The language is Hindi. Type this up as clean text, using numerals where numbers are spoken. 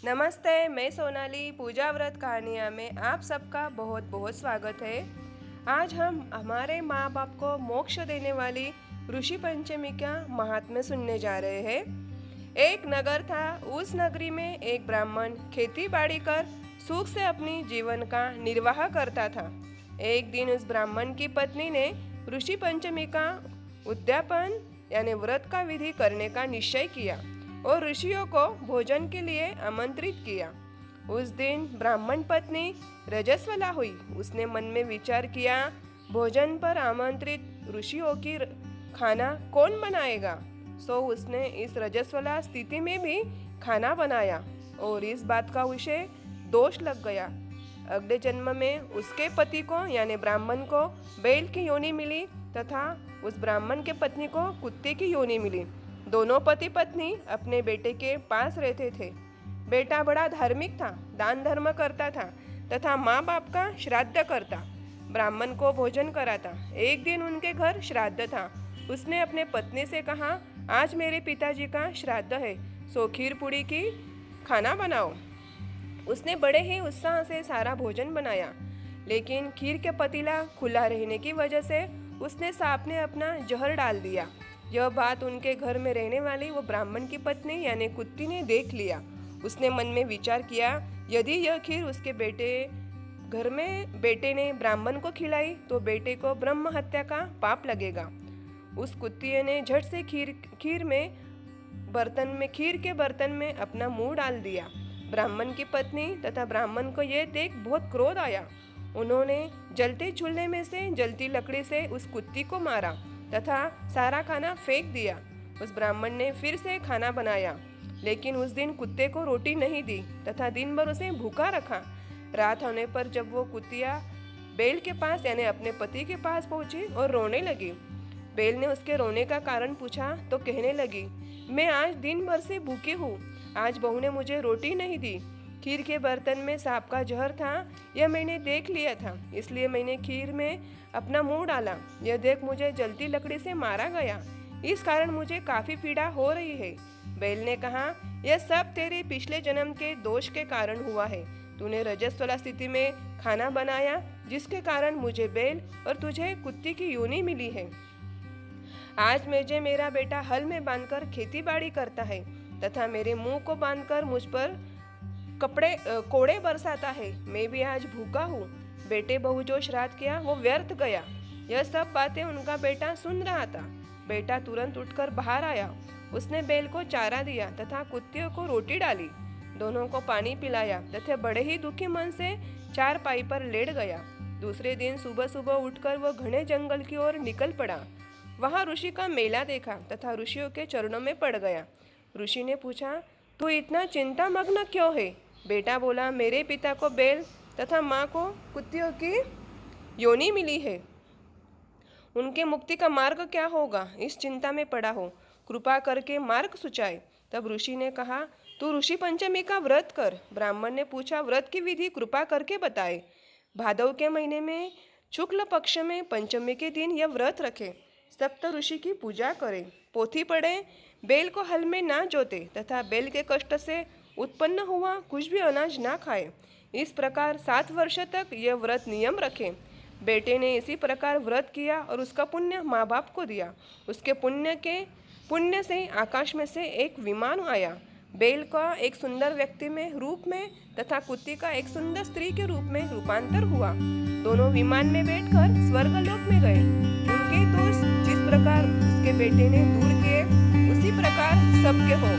नमस्ते, मैं सोनाली। पूजा व्रत कहानियाँ में आप सबका बहुत बहुत स्वागत है। आज हम हमारे माँ बाप को मोक्ष देने वाली ऋषि पंचमी का महात्म्य सुनने जा रहे हैं। एक नगर था। उस नगरी में एक ब्राह्मण खेती बाड़ी कर सुख से अपनी जीवन का निर्वाह करता था। एक दिन उस ब्राह्मण की पत्नी ने ऋषि पंचमी का उद्यापन यानी व्रत का विधि करने का निश्चय किया और ऋषियों को भोजन के लिए आमंत्रित किया। उस दिन ब्राह्मण पत्नी रजस्वला हुई। उसने मन में विचार किया, भोजन पर आमंत्रित ऋषियों की खाना कौन बनाएगा। सो उसने इस रजस्वला स्थिति में भी खाना बनाया और इस बात का उसे दोष लग गया। अगले जन्म में उसके पति को यानी ब्राह्मण को बैल की योनि मिली तथा उस ब्राह्मण के पत्नी को कुत्ते की योनि मिली। दोनों पति पत्नी अपने बेटे के पास रहते थे। बेटा बड़ा धार्मिक था, दान धर्म करता था तथा माँ बाप का श्राद्ध करता, ब्राह्मण को भोजन कराता। एक दिन उनके घर श्राद्ध था। उसने अपने पत्नी से कहा, आज मेरे पिताजी का श्राद्ध है, सो खीर पूड़ी की खाना बनाओ। उसने बड़े ही उत्साह से सारा भोजन बनाया, लेकिन खीर के पतीला खुला रहने की वजह से उसने सांप ने अपना जहर डाल दिया। यह बात उनके घर में रहने वाली वो ब्राह्मण की पत्नी यानी कुत्ती ने देख लिया। उसने मन में विचार किया, यदि यह खीर उसके घर में बेटे ने ब्राह्मण को खिलाई तो बेटे को ब्रह्म हत्या का पाप लगेगा। उस कुत्ती ने झट से खीर के बर्तन में अपना मुंह डाल दिया। ब्राह्मण की पत्नी तथा ब्राह्मण को यह देख बहुत क्रोध आया। उन्होंने जलते चूल्हे में से जलती लकड़ी से उस कुत्ती को मारा तथा सारा खाना फेंक दिया। उस ब्राह्मण ने फिर से खाना बनाया, लेकिन उस दिन कुत्ते को रोटी नहीं दी तथा दिन भर उसे भूखा रखा। रात होने पर जब वो कुतिया बैल के पास यानी अपने पति के पास पहुंची और रोने लगी। बैल ने उसके रोने का कारण पूछा तो कहने लगी, मैं आज दिन भर से भूखी हूँ। आज बहू ने मुझे रोटी नहीं दी। खीर के बर्तन में सांप का जहर था, यह मैंने देख लिया था, इसलिए मैंने खीर में अपना मुंह डाला। यह देख मुझे जलती लकड़ी से मारा गया। इस कारण मुझे काफी पीड़ा हो रही है। बैल ने कहा, यह सब तेरे पिछले जन्म के दोष के कारण हुआ है। तूने रजस्वला स्थिति में खाना बनाया, जिसके कारण मुझे बैल और तुझे कुत्ती की योनि मिली है। आज मुझे मेरा बेटा हल में बांधकर खेती बाड़ी करता है तथा मेरे मुंह को बांधकर मुझ पर कोड़े बरसाता है। मैं भी आज भूखा हूँ। बेटे बहू जो श्राद्ध किया वो व्यर्थ गया। यह सब बातें उनका बेटा सुन रहा था। बेटा तुरंत उठकर बाहर आया। उसने बैल को चारा दिया तथा कुत्तियों को रोटी डाली। दोनों को पानी पिलाया तथा बड़े ही दुखी मन से चारपाई पर लेट गया। दूसरे दिन सुबह सुबह उठकर वह घने जंगल की ओर निकल पड़ा। वहां ऋषि का मेला देखा तथा ऋषियों के चरणों में पड़ गया। ऋषि ने पूछा, तू इतना चिंता मग्न क्यों है। बेटा बोला, मेरे पिता को बैल तथा माँ को कुत्तियों की योनि मिली है। उनके मुक्ति का मार्ग क्या होगा, इस चिंता में पड़ा हो। कृपा करके मार्ग सुझाए। तब ऋषि ने कहा, तू ऋषि पंचमी का व्रत कर। ब्राह्मण ने पूछा, व्रत की विधि कृपा करके बताए। भादव के महीने में शुक्ल पक्ष में पंचमी के दिन यह व्रत रखे। सप्त ऋषि की पूजा करे, पोथी पढ़े, बैल को हल में ना जोते तथा बैल के कष्ट से उत्पन्न हुआ कुछ भी अनाज ना खाए। इस प्रकार 7 वर्ष तक यह व्रत नियम रखे। बेटे ने इसी प्रकार व्रत किया और उसका पुण्य माँ बाप को दिया। उसके पुण्य से आकाश में से एक विमान आया। बैल का एक सुंदर व्यक्ति में रूप में तथा कुत्ती का एक सुंदर स्त्री के रूप में रूपांतर हुआ। दोनों विमान में बैठकर स्वर्गलोक में गए। उनके दोष जिस प्रकार उसके बेटे ने दूर किए, उसी प्रकार सबके हो।